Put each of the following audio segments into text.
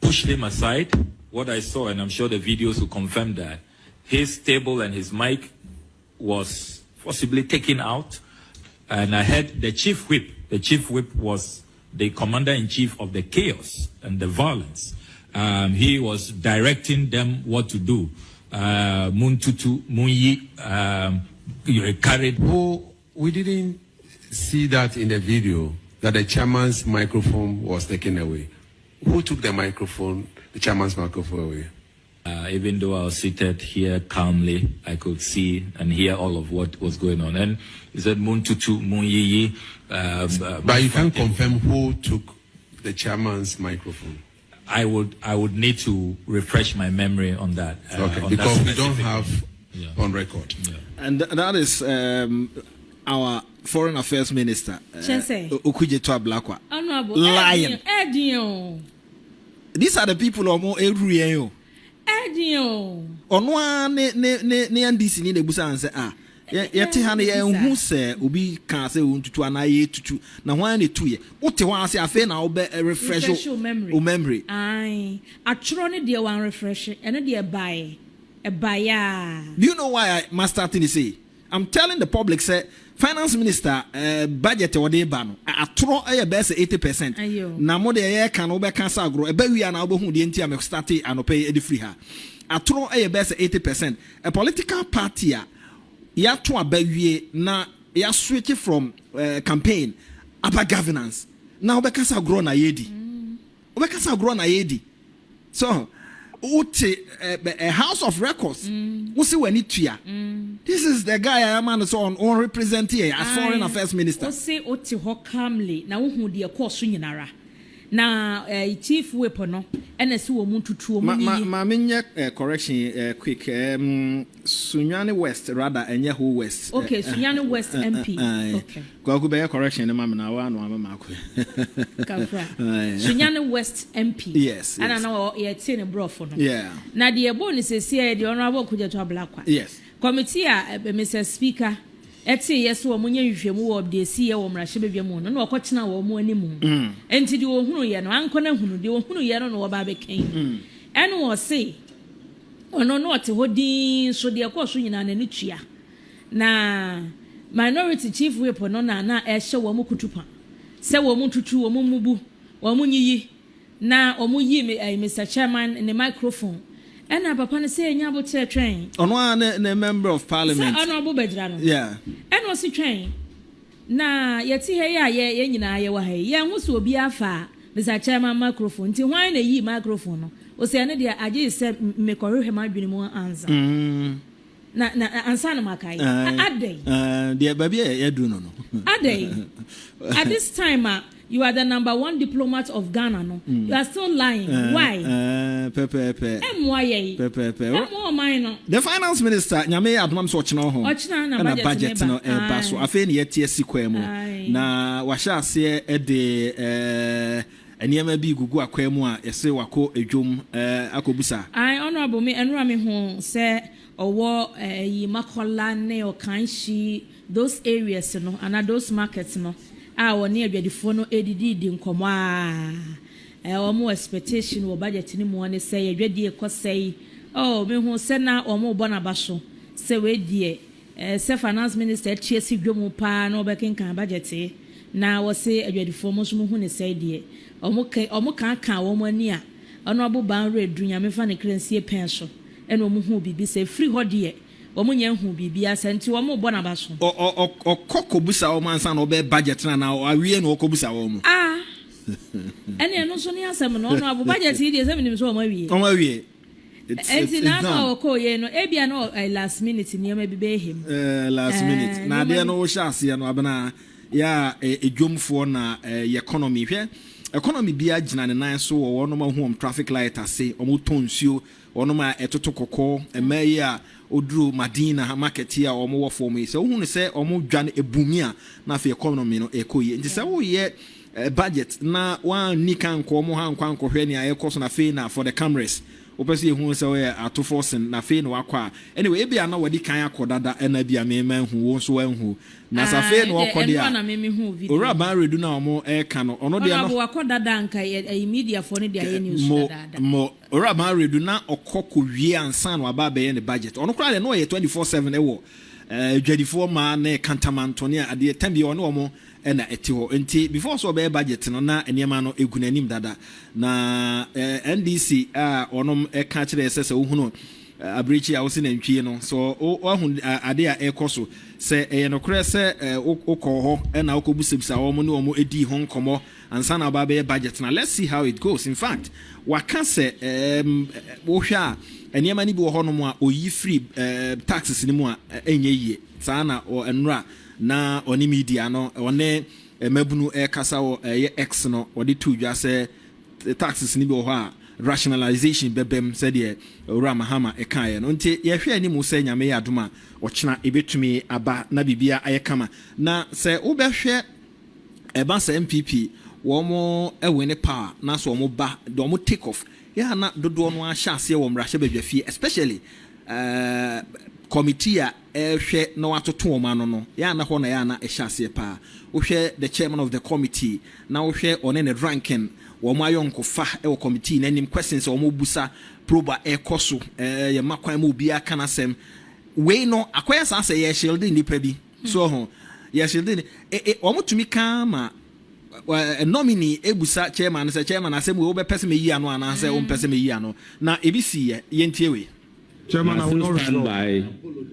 pushed him aside. What I saw, and I'm sure the videos will confirm that, his table and his mic was possibly taken out. And I heard the chief whip. The chief whip was the commander-in-chief of the chaos and the violence. He was directing them what to do. Muntutu, Munyi, carried. Oh, we didn't see that in the video, that the chairman's microphone was taken away. Who took the microphone, the chairman's microphone away? Even though I was seated here calmly, I could see and hear all of what was going on. And he said, Muntutu, Munyi. But you can't confirm who took the chairman's microphone. I would need to refresh my memory on that. Okay, because we don't have on record. Yeah. And that is our Foreign Affairs Minister, Okudzeto Ablakwa. Lion. These are the people who are more every Onwa ne NDC ni nebusa anse yete ha ne hu se obi kan se untutu anaye tutu na hwan ne tuye wote hwan ase afa na wo be refresh memory ai atro ne de wan refresh ene de buy do you know why I must start to say? I'm telling the public, say, Finance Minister, budget or de ban, I throw a best 80%. Na more the air can over cancer grow, a baby and album who the NTM started and pay the free her. I throw a best 80%. A political party, ya to a baby na ya switch from campaign about governance. Now, because I grown a yedi. Because I grown a yedi. So, a house of records. We see when it this is the guy I am on represent here as Foreign Affairs Minister. We say oti ho calmly na wo de course nyinara. Na chief weapon no NS wo muntutu mu ni. Ma menye correction quick. Sunyani West rather enye ho West. Okay, Sunyani West MP. Okay. Go be correction na ma wa no ma ko. Kafra. Sunyani West MP. Yes. Ana na ye tie ne brofo no. Yeah. Na de ebo ni sese de honorable Okudzeto Ablakwa. Yes. Committee Mr. Speaker eti yes wo munye nhwehwemu wo de si ye wo mrahye bedwam no na okotena wo mu animu enti de ohunu ye no anko na hunu de ohunu ye no wo ba beken ene wo se ono no ote hodin so de ekoso nyina na ne tua na minority chief whip no na ehye wo mu kutupa se wo mu tutu wo mu mubu wo mu nyiyi na wo mu yi Mr. Chairman in the microphone. And papa ne say nya botre train. Ono a member of Parliament. Ono abo bedra no. Yeah. And was train. Na yeti he ya ye nyina ye wa he. Ye hu so obi afa Mr. Chairman microphone. Ti hwan na yi microphone no. O say ne dia age se me korehwe madwene mu answer. Na answer na makai. Adey. Dia baby ye do no. Adey. At this time you are the #1 diplomat of Ghana, no? You are still lying. Why? Pepe. The finance minister, Nyame Admam so chino ho. Na budget no baso. Afi ne yetie sikwa mu. Na wahya ase de enema bi gugu akwa mu a yese wako edwom akobusa. Honorable me enra me ho say owo yi makola ne o kanshi those areas no and those markets no. Woni adwadifo no edidi di nkomo omo expectation wo budget ni mo ne say adwadi ekosai me hu se na omo bo na baso se we die se finance minister chiesi dwomu pa na obekenkan budget na wo se adwadifo mo so mo hu ne say die omo kan wo mo ani a ono abo ban redu nya me fa ne krensie pen so ene omo hu bibi se free ho die omo nya hu bibi asenti omo bo na baso okokobusa o mansa no be budget na awie no okobusa o mo ene no so ni asem no no abo budget dey say minim so o ma wie it's na okoye no ebia no last minute ni ma bibe him last minute na de no wo hyase no abana ya edwomfo na economy hwe economy bia gina ne nan so wo no ma hu traffic light ase o mo tonsuo ono ma etoto kokko emayi a oduru Madina market ya omo wo form yi se wo hu se omo dwane ebumi a na fa economy no ekoyi nti se wo ye budget na wan nika nko omo ha nkwa nkohwe ne ayekoso na fe na for the cameras opese hu se we ato forcing na fe no akwa anyway e bia na wadi kan akodada na bia me man hu wo so anhu na sa fe no okode a ora ban redu na omo e ka no ono de no ono akodada nka media for ne dia news dada mo ora ban redu na okoko wie ansan no aba be ne budget ono kra de no ye 24/7 e wo dwadifo ma na kantamantone a de tambi ono omo na etiho enti before so be budget no na eniema no egunanim dada na NDC onom e ka kire sese wo hunu abrichi a wo se nantwie no so ohun ade a ekoso se no kure se ukọ ho na ukobusebisa wo mo ne wo edi ho nkomo ansa na ba be budget na let's see how it goes in fact waka se wo hwa eniema ni bi wo ho no mo a oyi free taxes ni mo a enye yie saa na enra na oni media no one mabunu kasa wo X no odi tudwa se taxes ni bi ho a rationalization bebem said ye ora mahama ekaye no nti ye hwe ani mu se nyame yadoma ochena ebetumi aba na bibia ayekama na se wo be hwe eba se MPP wo mo ewene power na so mo ba do mo take off ya na dodo no ahya ase wo mrahye badwafie especially committee a hwe na watoto wo ma no ya na ho na ya na ehya ase pa wo hwe the chairman of the committee na wo hwe one ne ranking wo ma yonko fa e wo committee na nim questions wo mo busa proba e koso ye makwan mo bia kana sem we no akwaya sa say ye shield ni pa bi so ho ye shield ni wo mo tumi ka ma nominee ebusa chairman say chairman asem we be person me yi ano ana say wo person me yi ano na ebisi ye ntie we Chairman, I will not stand by.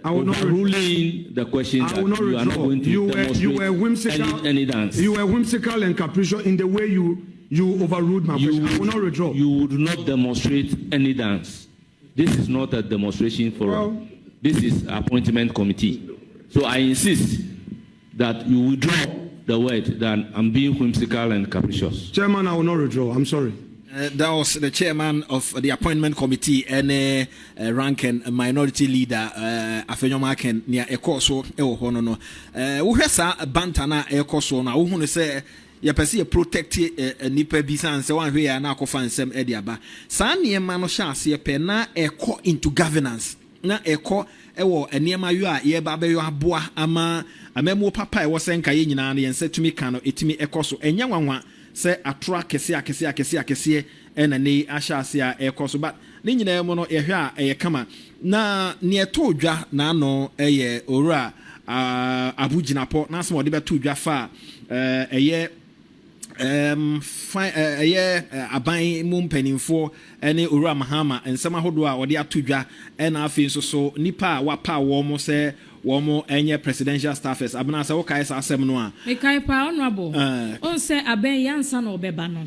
I will not ruling the question that you are not going to demonstrate any dance. You were whimsical and capricious in the way you overruled my question. I will not withdraw. You would not demonstrate any dance. This is not a demonstration forum. This is appointment committee. So I insist that you withdraw the word that I'm being whimsical and capricious. Chairman, I will not withdraw. I'm sorry. That was the chairman of the appointment committee and ranking minority leader Afenyoma Ken near Ekoso Ewohono no. Uhesa bantana Ekoso na uhunu se ya pesi protect nipa bisa nse wan hwe ya na akofa nsem ediaba. Sa niema no sha ase pe na eko into governance. Na eko ewo eniema yo a ye ba be yo aboa ama amemu papa e wo senka ye nyina na yense tumi ka no etimi ekoso enyanwanwa se atra akese ena ne ahyase a ekoso but ne nyina mu no ehwe a kama na ne eto dwa na no eye owura abuginapo na asem ode beto dwa fa aban mu mpanimfo ene owura mahama ensem ahodo a ode ato dwa ena afi nso so nipa a wapa wo mo se womo enye presidential staffers abna se wo kai sa asem no a e kai pa honorable on se aben yansa na obeba no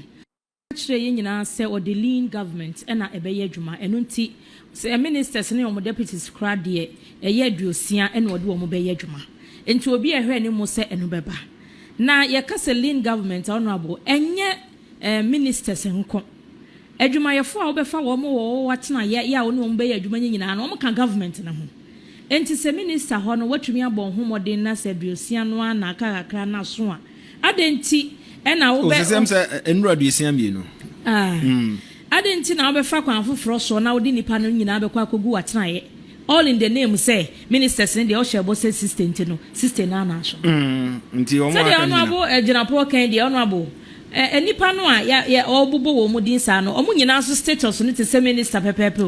kire ye nyina se o the lean government na ebeye adwuma eno nti se ministers ne omo deputies kra de eye aduosia na ode omo beye adwuma enti obi ehwe ne mo se eno beba na ye ka se lean government honorable enye ministers nko adwuma ye fo a obefa wo mo wo watena ye a oni omo beye adwuma nyina na omo ka government na ho enti se minister ho no watumi abon homodin na se aduosia no ana akakra na so a adenti ena wo be o se enura aduosia mi no adenti na obefa kwan foforo so na odi nipa no nyina abekwa kogu watena ye all in the name say ministers in the oshebo say system no system na na so nti o mo aka ni na abo ejinapo kan de honorable nipa no a ya obubo wo mudin sa no omu nyina so status no te say minister pepepe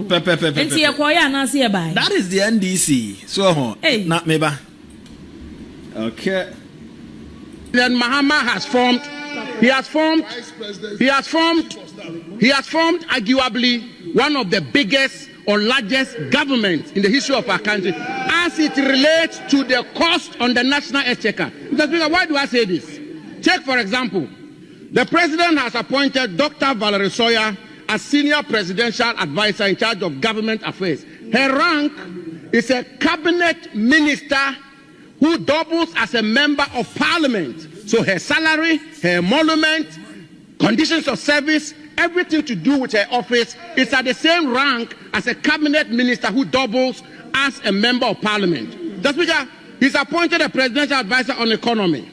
enti ye ko ya na se ye bai that is the NDC so ho na meba okay. Then Mahama has formed arguably one of the biggest or largest governments in the history of our country as it relates to the cost on the national exchequer. Why do I say this? Take, for example, the president has appointed Dr. Valerie Soya as senior presidential advisor in charge of government affairs. Her rank is a cabinet minister who doubles as a member of parliament. So her salary, her emolument, conditions of service, everything to do with her office is at the same rank as a cabinet minister who doubles as a member of parliament. The Speaker, he's appointed a presidential advisor on economy,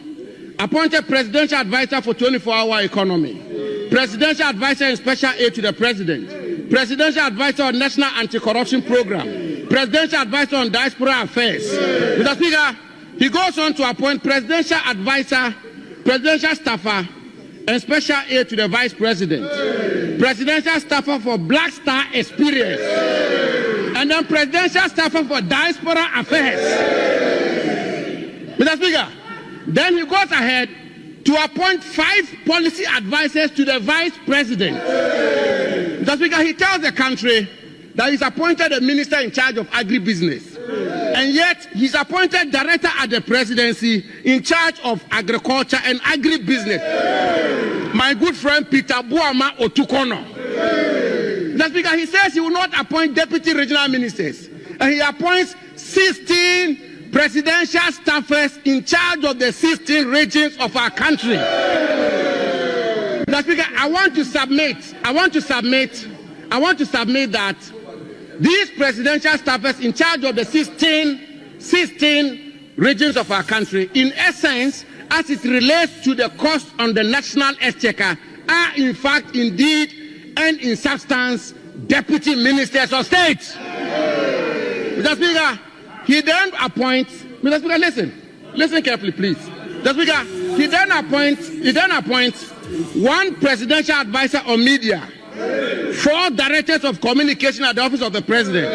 appointed presidential advisor for 24-hour economy, presidential advisor in special aid to the president, Presidential Advisor on National Anti-Corruption Program, Presidential Advisor on Diaspora Affairs. Mr. Speaker, he goes on to appoint Presidential Advisor, Presidential Staffer, and Special Aide to the Vice President, Presidential Staffer for Black Star Experience, and then Presidential Staffer for Diaspora Affairs. Mr. Speaker, then he goes ahead to appoint 5 policy advisors to the Vice President. Mr. Speaker, he tells the country that he's appointed a minister in charge of agribusiness, and yet he's appointed director at the presidency in charge of agriculture and agribusiness. My good friend Peter Buama Otukono. Mr. Speaker, he says he will not appoint deputy regional ministers, and he appoints 16 presidential staffers in charge of the 16 regions of our country. Mr. Speaker, I want to submit that these presidential staffers in charge of the 16 regions of our country, in essence, as it relates to the cost on the national exchequer, are in fact, indeed, and in substance, deputy ministers of state. Mr. Speaker, he then appoints, Mr. Speaker, listen carefully, please. Mr. Speaker, he then appoints 1 presidential advisor on media, 4 directors of communication at the office of the president,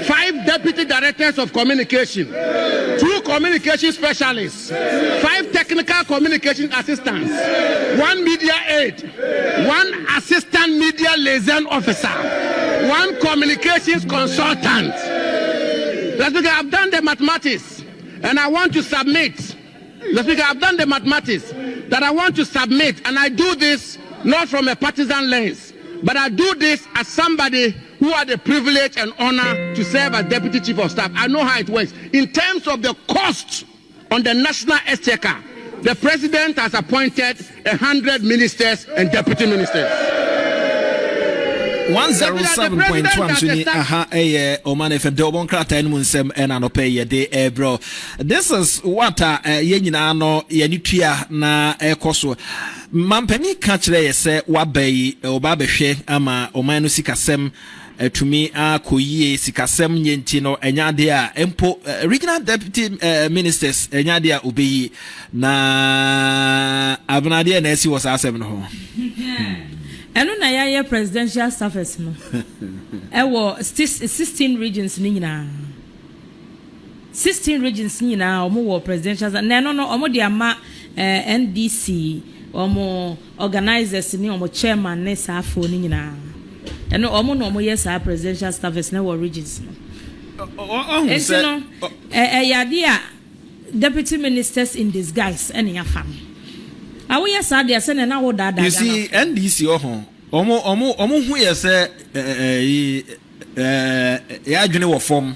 5 deputy directors of communication, 2 communication specialists, 5 technical communication assistants, 1 media aide, 1 assistant media liaison officer, 1 communications consultant. Mr. Speaker, I've done the mathematics, and I want to submit. Mr. Speaker, I've done the mathematics that I want to submit, and I do this not from a partisan lens, but I do this as somebody who had the privilege and honor to serve as Deputy Chief of Staff. I know how it works. In terms of the cost on the national exchequer, the President has appointed 100 ministers and deputy ministers. 107.1 aha Oman FM Dobon Krata en munsem ena no pay de bro. This is what ye nyina no ye nitua na ekoso. Mampani ka kire ye se wabai oba behwe ama Oman no sikasem tumi akoyie sikasem nyenti no enyade a empo regional deputy ministers enyade a obeyi na abnade na esi was asem no ho. Eno na ya presidential staffers no. Ewo 16 regions ni nyina. 16 regions ni nyina omo wo presidential na no omo de ama NDC omo organizers ni omo chairman ne safo ni nyina. Eno omo no omo yes presidential staffers na wo regions no. Eno yade a deputy ministers in disguise ene ya fam. Awo yes ade ase na wo dada. You see NDC omo hu yes ya adwene wo form.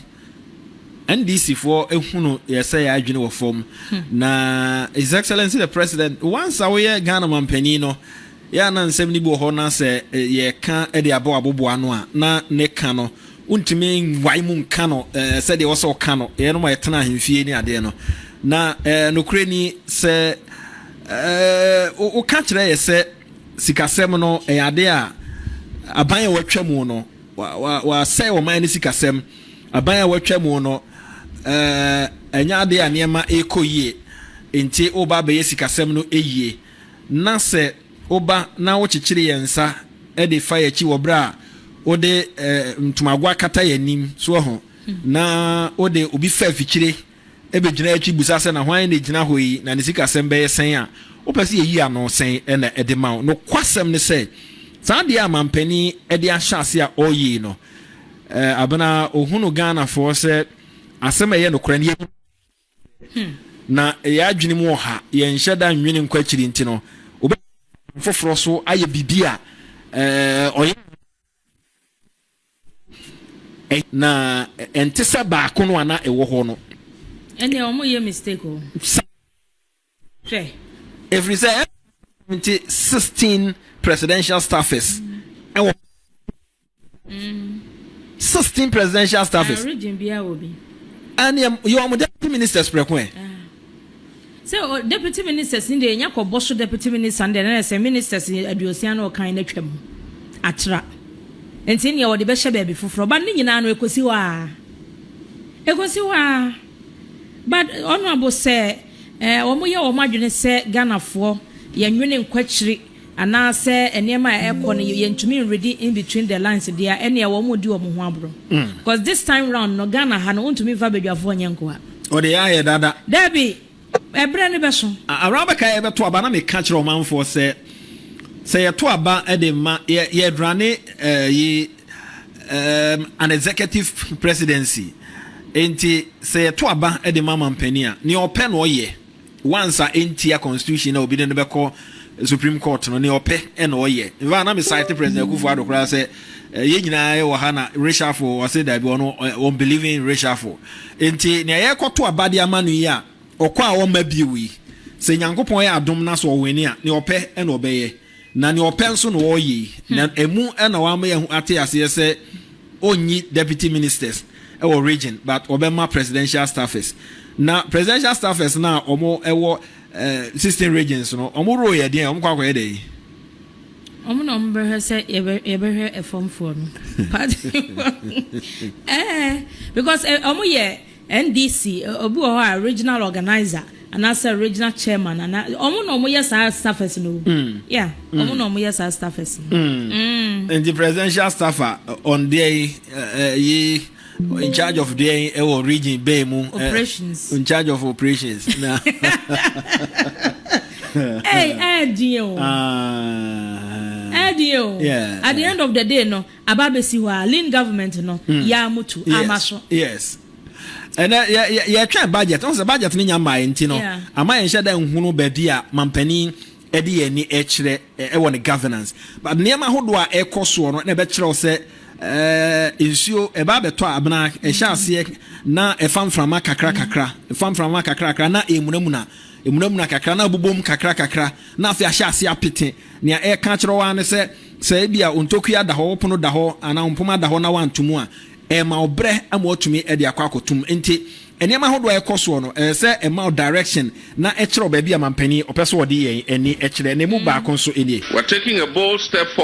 NDC for ehunu yes ya adwene wo form. Na His Excellency the President once awe Ghana mampani no ya na nsem ni bi ho na se ye ka e de abobo ano a na ne ka no untimi nwai mu nka no se de wo so ka no ye no ma yetena ahemfie ni ade no na nokure ni se o ka kire ye se sikasem no ade a aban ya watwamu no wa say wo man ni sikasem aban ya watwamu no enya ade a niema ekoyie enti oba be sikasem no eyie na se oba na wo chichire yensa e de fire chi wo bra o de mtumagwa kata yanim so ho na o de obi fa fichire e be gina achi busa se na hwan ne gina hoyi na ne sikasem be yesen a o pese yi ano sen e na e de ma no kwasem ne se sa de amampani e de ahyase a oyi no abana ohunu Ghana for se asem ye no kora ne na ya adwene mu ha ye nhyeda nwene nkwachiri nti no foforo so aye bibia oye na entesa ba kono ana ewo ho no ene omo ye mistake o every 16 presidential staffers 16 presidential staffers region bia obi and you are deputy ministers prekwe. So deputy ministers in the nyako boso deputy ministers and then say ministers aduosian o kan na twam atra enti ne wo de be hye baby foforo ba ne nyina no ekosi wa but honorable say omo ye o madwene se Ghanafo ye nwene nkwachiri ana se enema ekọ no ye ntumi ready in between the lines there ene wo mo di wo ho abro because this time round no Ghana ha no ntumi va bedwafo nyenko ha o de ya dada Debbie ebre ne beso araba ka ye beto aba na me ka kire omanfo se ye to aba e de ma ye drane an executive presidency enti se ye to aba e de mama mpania ni open no ye once a entia constitution na obi ne be call Supreme Court no ne ope e na oye va na me cite president Akufo-Addo kra say ye nyina ye wo ha na racial for o say that be no on believing in racial for enti ne ye koto abade amanu yi a okwa a wo ma biwi se Nyankopon ye adom na so weni a ne ope e na obeye na ne ope nso no oye na emu e na wa ma ye ate ase se onyi deputy ministers e wo region but obema presidential staffers na presidential staffers na omo e wo 16 regions no omo ye den omo kwakwa ye dey omo no mbe say ye be a form for no because omo ye NDC obi o regional organizer and as a regional chairman and omo no omo ye staffers no yeah omo no omo ye staffers and the presidential staffer on there in charge of the region operations in charge of operations hey deal yeah at the end of the day no ababesi wa lean government no ya mutu amaso yes and ya try budget on the budget ni nya mai nti no ama yen sheda nhunu bedi a mampani edi ye ni ekire e won governance but niam ahodo a ekoso no na be kire o se insio eba beto abna ehya ase na efamframa kakra na emunamuna kakra na bubom kakra na afi ahya ase apete ne e ka kire wa ne se bia ontokua da ho pono da ho ana ompoma da ho na wantumu a e ma obre ama otumi e de akwakotum enti enema hodo ekoso no se e ma direction na e kire oba bia mampani opeso wode yen eni e kire ne mu ba konso eni we're taking a bold step forward.